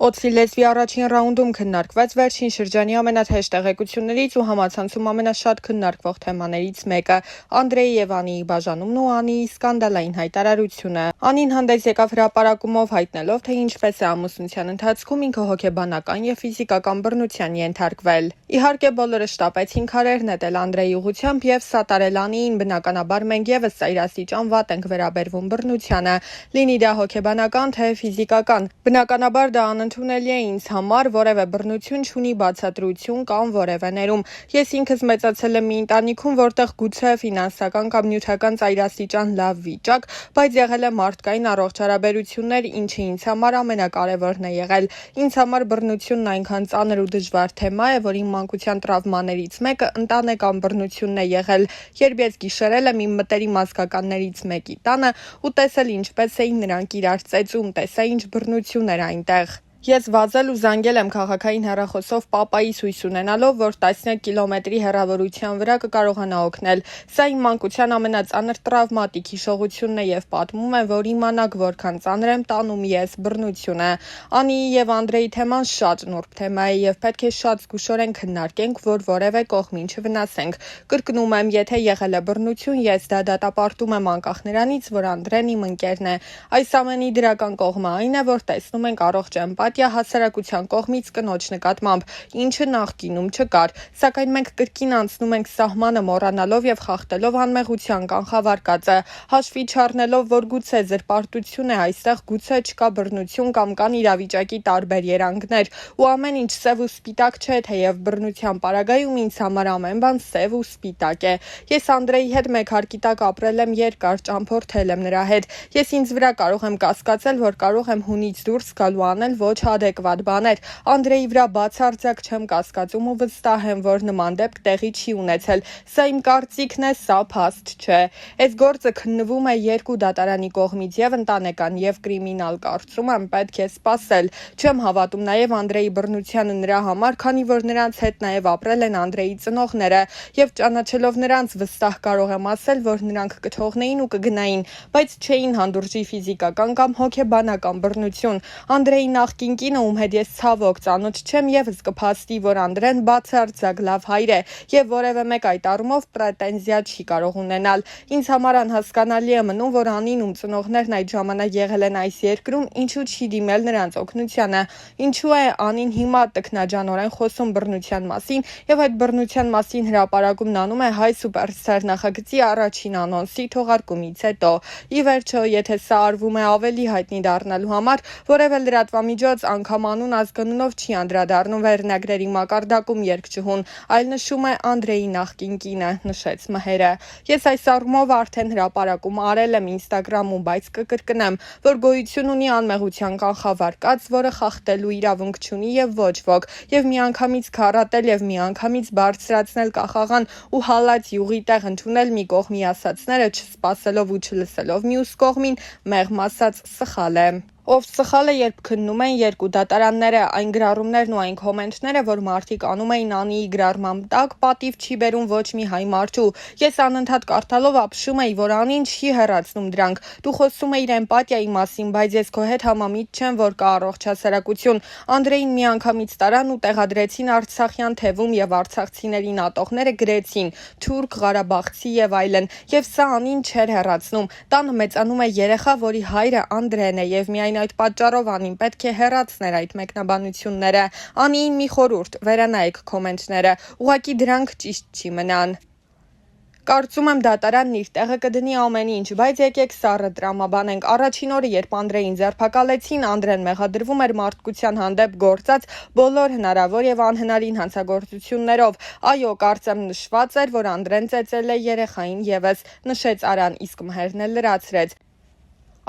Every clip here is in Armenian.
Օձի լեզվի առաջին ռաունդում քննարկված վերջին շրջանի ամենաթեժ տեղեկություններից ու համացանցում ամենաշատ քննարկվող թեմաներից մեկը Անդրեյի եւ Անիի բաժանումն ու Անիի սկանդալային հայտարարությունը։ Անին հանդես եկավ հրապարակումով հայտնելով, թե ինչպես է ամուսնության ընթացքում ինքը հոգեբանական եւ ֆիզիկական բռնության ենթարկվել։ Իհարկե բոլորը շտապեցին քարեր նետել Անդրեյի ուղղությամբ եւ սատարել Անիին, բնականաբար մենք եւս ծայրաստիճան վատ ենք վերաբերվում բռնությանը, լինի դա հոգեբանական թե ֆիզիկական։ Բնականաբար դա ընդունելի է ինձ համար, որևէ բռնություն չունի բացատրություն կամ որևէ ներում։ Ես ինքս մեծացել եմ մի ընտանիքում, որտեղ գուցե ֆինանսական կամ նյութական ծայրաստիճան լավ վիճակ, բայց եղել է մարդկային առողջ հարաբերություններ, ինչը ինձ համար ամենակարևորն է եղել։ Ինձ համար բռնությունն այնքան ծանր ու դժվար թեմա է, որ իմ մանկության տրավմաներից մեկը ընտանեկան բռնությունն է եղել, երբ ես գիշերել եմ իմ մտերիմ ազգականներից մեկի տանը ու տեսել ինչպես էին նրանք իրար ծեծում, տեսա ինչ բռնություն էր այնտեղ։ Ես վազել ու զանգել եմ քաղաքային հեռախոսով պապայիս հույս ունենալով, որ 10 կիլոմետրի հեռավորության վրա կկարողանա օգնել։ Սա իմ մանկության ամենածանր տրավմատիկ հիշողությունն է եւ պատմում է, որ իմանաք որքան ծանր եմ տանում ես բռնությունը։ Անիի եւ Անդրեյի թեման շատ նուրբ թեմա է եւ պետք է շատ զգուշորեն քննարկենք, որ որևէ կողմին չվնասենք։ Կրկնում եմ, եթե եղել է բռնություն, ես դա դատապարտում եմ անկախ նրանից, որ Անդրեն իմ ընկերն է։ Այս ամենի դրական կողմը այն է, որ տեսնում ենք առողջ էմպաթիա հասարակության կողմից կնոջ նկատմամբ, ինչը նախկինում չկար, սակայն մենք կրկին անցնում ենք սահմանը մոռանալով եւ խախտելով անմեղության կանխավարկածը, հաշվի չառնելով, որ գուցե զրպարտություն է այստեղ, գուցե չկա բռնություն կամ կան իրավիճակի տարբեր երանգներ, ու ամեն ինչ սև ու սպիտակ չէ, թեև բռնության պարագայում ինձ համար ամեն բան սև ու սպիտակ է։ Ես Անդրեյի հետ մեկ հարկի տակ ապրել եմ երկար, ճամփորդել եմ նրա հետ։ Ես ինձ վրա կարող եմ կասկածել, որ կարող եմ հունից դուրս գալ ու անել ոչ adekvat բաներ։ Անդրեյի վրա բացարձակ չեմ կասկածում ու վստահ եմ, որ նման դեպք տեղի չի ունեցել։ Սա իմ կարծիքն է, սա փաստ չէ։ Այս գործը քննվում է երկու դատարանի կողմից, եւ ընտանեկան եւ կրիմինալ, կարծում եմ պետք է սպասել։ Չեմ հավատում նաեւ Անդրեյի բռնությանը նրա համար, քանի որ նրանց հետ նաեւ ապրել են Անդրեյի ծնողները, եւ ճանաչելով նրանց վստահ կարող եմ ասել, որ նրանք կթողնեին ու կգնային, բայց չէին հանդուրժի ֆիզիկական կամ հոգեբանական բռնություն։ Անդրեյի նախկին կինը, ում հետ ես ցավոք ծանոթ չեմ, եւս կփաստի, որ Անդրեն բացարձակ լավ հայր է եւ որևէ մեկ այդ առումով պրետենզիա չի կարող ունենալ։ Ինձ համար անհասկանալի է մնում, որ Անին, ում ծնողներն այդ ժամանակ եղել են այս երկրում, ինչու չի դիմել նրանց օգնությանը։ Ինչու է Անին հիմա տքնաջանորեն խոսում բռնության մասին եւ այդ բռնության մասին հրապարակումն անում է Հայ Սուպերստար նախագծի առաջին անոնսի թողարկումից հետո։ Ի վերջո, եթե սա արվում է ավելի հայտնի դառնալու համար, որևէ լրատվամիջոց անգամ անուն ազգանունով չի անդրադառնում վերնագրերի մակարդակում երգչուհուն, այլ նշում է Անդրեյի նախկին կինը, նշեց Մհերը։ Ես այս առումով արդեն հրապարակում արել եմ Instagram-ում, բայց կկրկնեմ, որ գոյություն ունի անմեղության կանխավարկած, որը խախտելու իրավունք չունի եւ ոչ ոք, եւ միանգամից քարատել եւ միանգամից բարձրացնել կախաղան ու հալած յուղի տեղ ընդունել մի կողմի ասածները, չսպասելով ու չլսելով մյուս կողմին, մեղմ ասած սխալ է։ Ով սխալ է, երբ քննում են երկու դատարանները, այն գրառումներն ու այն կոմենտները, որ մարդիկ անում էին Անիի գրառման տակ, պատիվ չի բերում ոչ մի հայ մարդու։ Ես անընդհատ կարդալով ապշում էի, որ Անին չի հեռացնում դրանք։ Դու խոսում էիր էմպաթիայի մասին, բայց ես քո հետ համամիտ չեմ, որ կա առողջ հասարակություն։ Անդրեյին միանգամից տարան ու տեղադրեցին արցախյան թևում եւ արցախցիներին ատողները գրեցին թուրք, ղարաբաղցի եւ այլն։ Եվ սա Անին չէր հեռացնում։ Տանը մեծանում է երեխա, որի հայրը Անդրեն է եւ միայն այդ պատճառով Անին պետք է հեռացներ այդ մեկնաբանությունները։ Անիին մի խորհուրդ, վերանայեք կոմենտները, ուղղակի դրանք ճիշտ չի մնան։ Կարծում եմ դատարանն իր տեղը կդնի ամեն ինչ, բայց եկեք սառը տրամաբանենք։ Առաջին օրը, երբ Անդրեյին ձերբակալեցին, Անդրեն մեղադրվում էր մարդկության հանդեպ գործած բոլոր հնարավոր եւ անհնարին հանցագործություններով։ Այո, կարծեմ նշված էր, որ Անդրեն ծեծել է երեխային եւս, նշեց Արան, իսկ Մհերն էլ լրացրեց։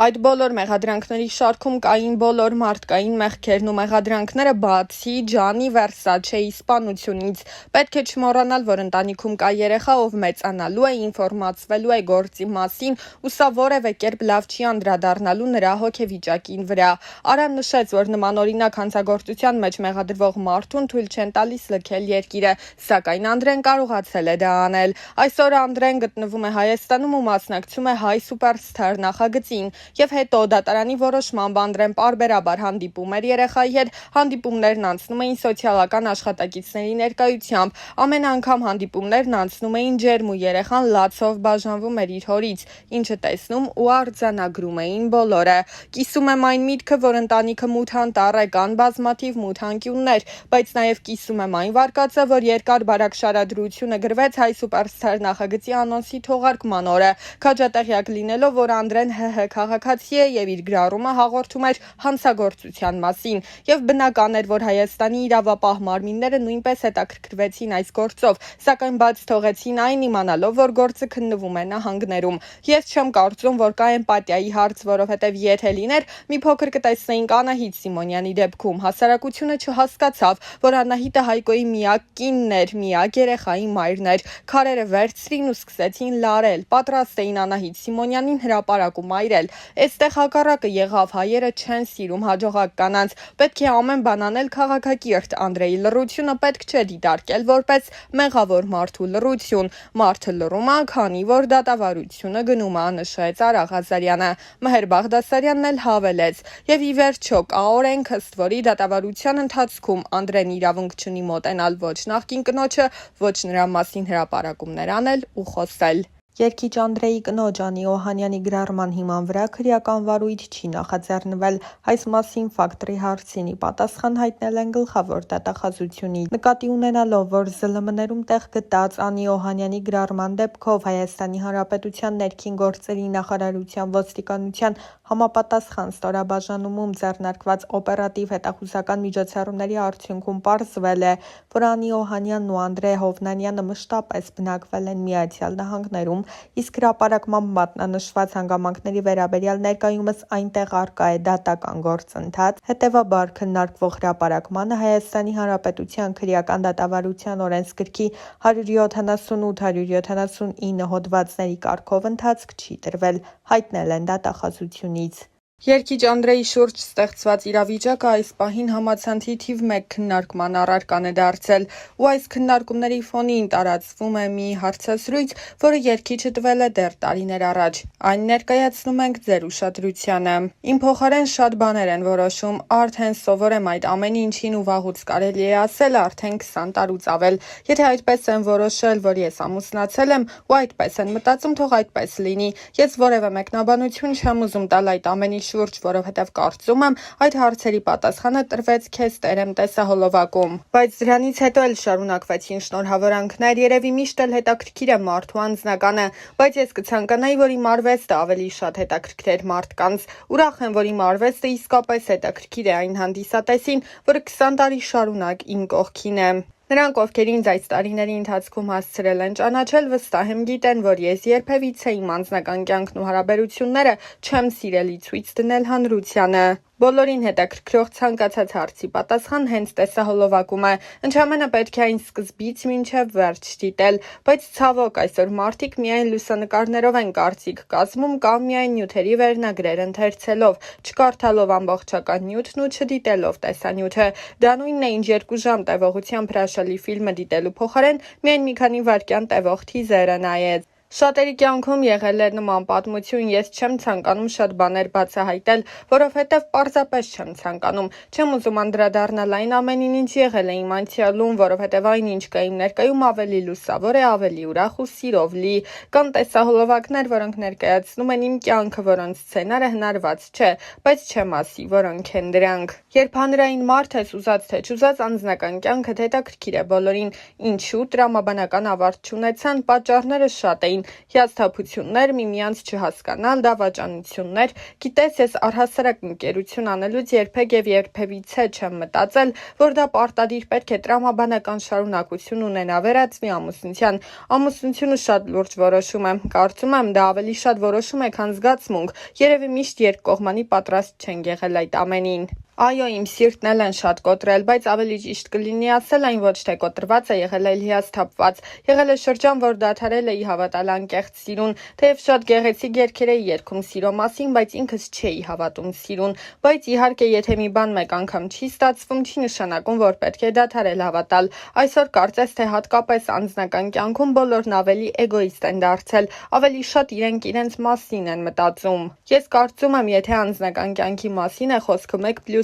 Այդ բոլոր մեղադրանքների շարքում կային բոլոր մարդկային մեղքերն ու մեղադրանքները բացի Ջանի Վերսաչեի սպանությունից։ Պետք է չմոռանալ, որ ընտանիքում կա երեխա, ով մեծանալու է, ինֆորմացվելու է գործի մասին, ու սա որևէ կերպ լավ չի անդրադառնալու նրա հոգեվիճակին վրա։ Արան նշեց, որ նմանօրինակ հանցագործության մեջ մեղադրվող մարդուն թույլ չեն տալիս լքել երկիրը, սակայն Անդրեն կարողացել է դա անել։ Այսօր Անդրեն գտնվում է Հայաստանում ու մասնակցում է Հայ Սուպերստար նախագծին։ եւ հետո դատարանի որոշմամբ Անդրեն պարբերաբար հանդիպում էր երեխայի հետ, հանդիպումներն անցնում էին սոցիալական աշխատակիցների ներկայությամբ, ամեն անգամ հանդիպումներն անցնում էին ջերմ ու երեխան լացով բաժանվում էր իր հորից, ինչը տեսնում ու արձանագրում էին բոլորը։ Կիսում եմ այն միտքը, որ ընտանիքը մութանտառ է, կան բազմաթիվ մութ անկյուններ, բայց նաև կիսում եմ այն վարկածը, որ երկար բարակ շարադրությունը գրվեց Հայ Սուպերսթար նախագծի անոնսի թողարկման օրը, քաջատեղյակ լինելով, որ Անդրեն ՀՀ քաղաքացի է եւ իր գրառումը հաղորդում էր հանցագործության մասին, եւ բնական էր, որ Հայաստանի իրավապահ մարմինները նույնպես հետաքրքրվեցին այս գործով, սակայն բաց թողեցին այն իմանալով, որ գործը քննվում է նահանգներում։ Ես չեմ կարծում, որ կա էմպաթիայի հարց, որովհետև եթե լիներ, մի փոքր կտեսնեինք Անահիտ Սիմոնյանի դեպքում։ Հասարակությունը չհասկացավ, որ Անահիտը Հայկոյի միակ կինն էր, միակ երեխայի մայրն էր։ Քարերը վերցրին ու սկսեցին լարել, պատրաստ էին Անահիտ Սիմոնյանին հրապարակում այրել։ Այստեղ հակառակը եղավ, հայերը չեն սիրում հաջողակ կանանց, պետք է ամեն բան անել քաղաքակիրթ։ Անդրեի լռությունը պետք չէ դիտարկել որպես մեղավոր մարդու լռություն, մարդը լռում է, քանի որ դատավարությունը գնում է, նշեց Արա Ղազարյանը։ Մհեր Բաղդասարյանն էլ հավելեց. եւ ի վերջո կա օրենք, ըստ որի դատավարության ընթացքում Անդրեն իրավունք չունի մոտենալ ոչ նախկին կնոջը, ոչ նրա մասին հրապարակումներ անել ու խոսել։ Երգիչ Անդրեի կնոջ Անի Օհանյանի գրառման հիման վրա քրեական վարույթ չի նախաձեռնվել։ Այս մասին Ֆակտորի հարցին ի պատասխան հայտնել են գլխավոր դատախազությունից։ Նկատի ունենալով, որ ԶԼՄ-ներում տեղ գտած Անի Օհանյանի գրառման դեպքով Հայաստանի Հանրապետության ներքին գործերի նախարարության ոստիկանության համապատասխան ստորաբաժանումում ձեռնարկված օպերատիվ հետախուզական միջոցառումների արդյունքում պարզվել է, որ Անի Օհանյանն ու Անդրեյ Հովնանյանը մշտապես բնակվել են Միացյալ Նահանգներում, իսկ հրապարակման մատնանշված հանգամանքների վերաբերյալ ներկայումս այնտեղ առկա է դատական գործընթաց, հետևաբար քննարկվող հրապարակմանը Հայաստանի Հանրապետության քրեական դատավարության օրենսգրքի 178-179 հոդվածների կարգով ընթացք չի տրվել, հայտնել են դատախազությունից։ Երգիչ Անդրեի շուրջ ստեղծված իրավիճակը այս պահին համացանցի թիվ 1 քննարկման առարկան է դարձել, ու այս քննարկումների ֆոնին տարածվում է մի հարցազրույց, որը երգիչը տվել է դեռ տարիներ առաջ։ Այն ներկայացնում ենք ձեր ուշադրությանը։ Իմ փոխարեն շատ բաներ են որոշում, արդեն սովոր եմ այդ ամեն ինչին ու վաղուց կարելի է ասել արդեն 20 տարուց ավել։ Եթե այդպես են որոշել, որ ես ամուսնացել եմ ու այդպես են մտածում, թող այդպես լինի։ Ես որևէ մեկնաբանություն չեմ ուզում տալ այդ ամենի շուրջ, որովհետև կարծում եմ, այդ հարցերի պատասխանը տրվեց քեզ տերեմ տեսահոլովակում։ Բայց դրանից հետո էլ շարունակվեցին շնորհավորանքներ, երևի միշտ էլ հետաքրքիր է մարդու անձնականը, բայց ես կցանկանայի, որ իմ արվեստը ավելի շատ հետաքրքրեր մարդկանց։ Ուրախ եմ, որ իմ արվեստը իսկապես հետաքրքիր է այն հանդիսատեսին, որը 20 տարի շարունակ իմ կողքին է։ Նրանք, ովքեր ինձ այս տարիների ընթացքում հասցրել են ճանաչել, վստահ եմ գիտեն, որ ես երբևիցե իմ անձնական կյանքն ու հարաբերությունները չեմ սիրելի ցույց դնել հանրությանը։ Բոլորին հետաքրքրող ցանկացած հարցի պատասխան հենց տեսահոլովակում է, ընդհանրապես պետք է այն սկզբից մինչև վերջ դիտել, բայց ցավոք այսօր մարդիկ միայն լուսանկարներով են կարծիք կազմում կամ միայն նյութերի վերնագրեր ընթերցելով, չկարդալով ամբողջական նյութն ու չդիտելով տեսանյութը։ Դա նույնն է, ինչ 2 ժամ տևողությամբ հրաշալի ֆիլմը դիտելու փոխարեն միայն մի քանի վայրկյան տևող թիզերը նայեց։ Շատերի կյանքում եղել է նման պատմություն, ես չեմ ցանկանում շատ բաներ բացահայտել, որովհետև պարզապես չեմ ցանկանում։ Չեմ ուզում անդրադառնալ այն ամենին, ինչ եղել է իմ անցյալում, որովհետև այն, ինչ կա իմ ներկայում, ավելի լուսավոր է, ավելի ուրախ ու սիրով լի։ Կան տեսահոլովակներ, որոնք ներկայացնում են իմ կյանքը, որոնց սցենարը հնարված չէ, բայց չեմ ասի, որոնք են դրանք։ Երբ հանրային մարդ ես, ուզած թե չուզած, անձնական կյանքդ հետաքրքիր է բոլորին։ Ինչու տրամաբանական ավարտ չունեցան, պատճառները շատ էին։ Հիասթափություններ, միմյանց չհասկանալ, դավաճանություններ։ Գիտես, ես առհասարակ ընկերություն անելուց երբեք եւ երբևիցե չեմ մտածել, որ դա պարտադիր պետք է տրամաբանական շարունակություն ունենա վերածվի ամուսնության։ Ամուսնությունը շատ լուրջ որոշում է։ Կարծում եմ, դա ավելի շատ որոշում է, քան զգացմունք։ Երևի միշտ երկկողմանի պատրաստ չեն եղել այդ ամենին։ Այո, իմ սիրտն էլ են շատ կոտրել, բայց ավելի ճիշտ կլինի ասել այն ոչ թե կոտրված է եղել, այլ հիասթափված։ Եղել է շրջան, որ դադարել էի հավատալ անկեղծ սիրուն, թեև շատ գեղեցիկ երգեր էի երգում սիրո մասին, բայց ինքս չէի հավատում սիրուն։ Բայց իհարկե, եթե մի բան մեկ անգամ չի ստացվում, չի նշանակում, որ պետք է դադարել հավատալ։ Այսօր կարծես թե հատկապես անձնական կյանքում բոլորն ավելի էգոիստ են դարձել, ավելի շատ իրենք իրենց մասին են մտածում։ Ես կարծում եմ, եթե անձնական կյանքի մասին է խոսքը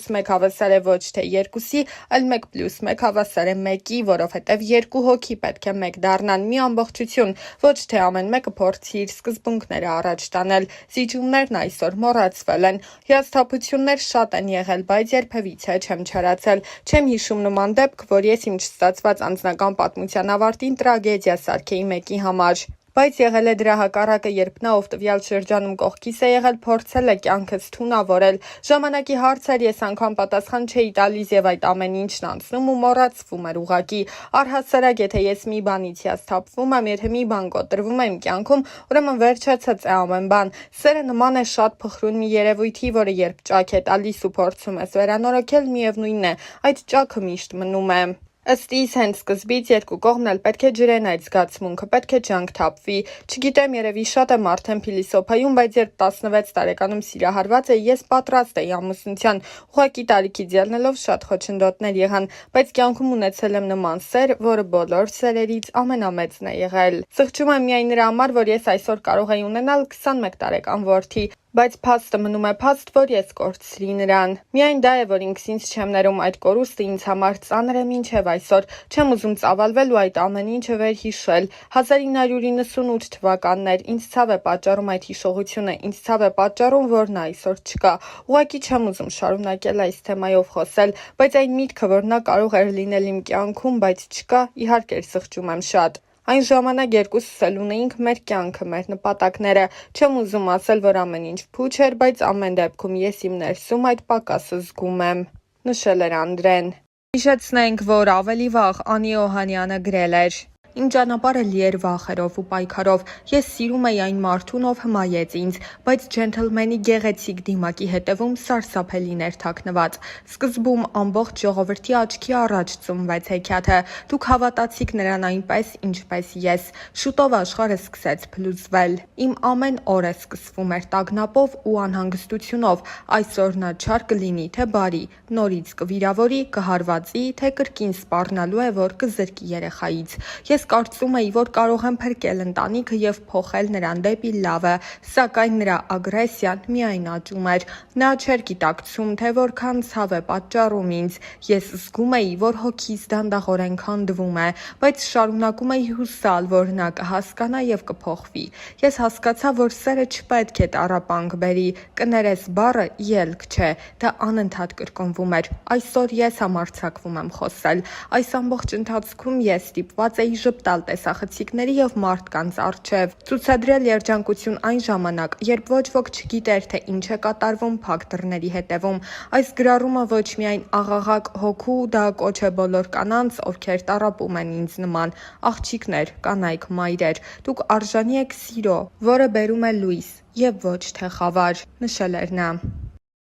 1+1 հավասար է ոչ թե 2-ի, այլ 1+1 հավասար է 1-ի, որովհետև երկու հոգի պետք է մեկ դառնան, մի ամբողջություն, ոչ թե ամեն մեկը փորձի իր սկզբունքները առաջ տանել։ Զիջումներն այսօր մոռացվել են։ Հիասթափություններ շատ են եղել, բայց երբևիցե չեմ չարացել։ Չեմ հիշում նման դեպք, որ ես իմ չստացված անձնական պատմության ավարտին տրագեդիա սարքեի մեկի համար։ Բայց եղել է դրա հակառակը, երբ նա ով տվյալ շրջանում կողքիս է եղել, փորձել է կյանքս թունավորել։ Ժամանակի հարց էր, ես անգամ պատասխան չէի տալիս եւ այդ ամեն ինչն անցնում ու մոռացվում էր ուղղակի։ Առհասարակ, եթե ես մի բանից հիասթափվում եմ, եթե մի բան կոտրվում է իմ կյանքում, ուրեմն վերջացած է ամեն բան։ Սերը նման է շատ փխրուն մի երևույթի, որը երբ ճաք է տալիս ու փորձում ես վերանորոգել, միևնույնն է, այդ ճաքը միշտ մնում է։ Ըստ իս հենց սկզբից երկու կողմն էլ պետք է ջրեն այդ զգացմունքը, պետք է ջանք թափվի։ Չգիտեմ, երևի շատ եմ արդեն փիլիսոփայում, բայց երբ 16 տարեկանում սիրահարված էի, ես պատրաստ էի ամուսնության։ Ուղղակի տարիքից ելնելով շատ խոչընդոտներ եղան, բայց կյանքում ունեցել եմ նման սեր, որը բոլոր սերերից ամենամեծն է եղել։ Սղճում եմ միայն նրա համար, որ ես այսօր կարող էի ունենալ 21 տարեկան որդի, բայց փաստը մնում է փաստ, որ ես կորցրի նրան։ Միայն դա է, որ ինքս ինձ չեմ ներում, այդ կորուստը ինձ համար ծանր է մինչև այսօր։ Չեմ ուզում ծավալվել ու այդ ամեն ինչը վերհիշել։ 1998 թվականներ, ինձ ցավ է պատճառում այդ հիշողությունը, ինձ ցավ է պատճառում, որ նա այսօր չկա։ Ուղղակի չեմ ուզում շարունակել այս թեմայով խոսել, բայց այն միտքը, որ նա կարող էր լինել իմ կյանքում, բայց չկա, իհարկե սղճում եմ շատ։ Այն ժամանակ երկուսս էլ ունեինք մեր կյանքը, մեր նպատակները։ Չեմ ուզում ասել, որ ամեն ինչ փուչ էր, բայց ամեն դեպքում ես իմ ներսում այդ պակասը զգում եմ, նշել էր Անդրեն։ Հիշեցնենք, որ ավելի վաղ Անի Օհանյանը գրել էր. Իմ ճանապարհը լի էր վախերով ու պայքարով։ Ես սիրում էի այն մարդուն, ով հմայեց ինձ, բայց ջենթլմենի գեղեցիկ դիմակի հետևում սարսափելին էր թաքնված։ Սկզբում ամբողջ ժողովրդի աչքի առաջ ծնվեց հեքիաթը։ Դուք հավատացիք նրան այնպես, ինչպես ես։ Շուտով աշխարհը սկսեց փլուզվել։ Իմ ամեն օրը սկսվում էր տագնապով ու անհանգստությունով։ Այսօր նա չար կլինի, թե բարի, նորից կվիրավորի, կհարվածի, թե կրկին սպառնալու է, որ կզրկի երեխայից։ Ես կարծում էի, որ կարող եմ փրկել ընտանիքը եւ փոխել նրան դեպի լավը, սակայն նրա ագրեսիան միայն աճում էր։ Նա չէր գիտակցում, թե որքան ցավ է պատճառում ինձ։ Ես զգում էի, որ հոգիս դանդաղորեն քանդվում է, բայց շարունակում էի հուսալ, որ նա կհասկանա եւ կփոխվի։ Ես հասկացա, որ սերը չպետք է տառապանք բերի, կներես բառը ելք չէ, դա անընդհատ կրկնվում էր։ Այսօր ես համարձակվում եմ խոսել։ Այս ամբողջ ընթացքում ես ստիպված էի ժպտալ տեսախցիկների եւ մարդկանց առջեւ, ցուցադրել երջանկություն այն ժամանակ, երբ ոչ ոք չգիտեր, թե ինչ է կատարվում փակ դռների հետևում։ Այս գրառումը ոչ միայն աղաղակ հոգու, դա կոչ է բոլոր կանանց, ովքեր տառապում են ինձ նման, աղջիկներ, կանայք, մայրեր, դուք արժանի եք սիրո, որը բերում է լույս եւ ոչ թե խավար, նշել էր նա։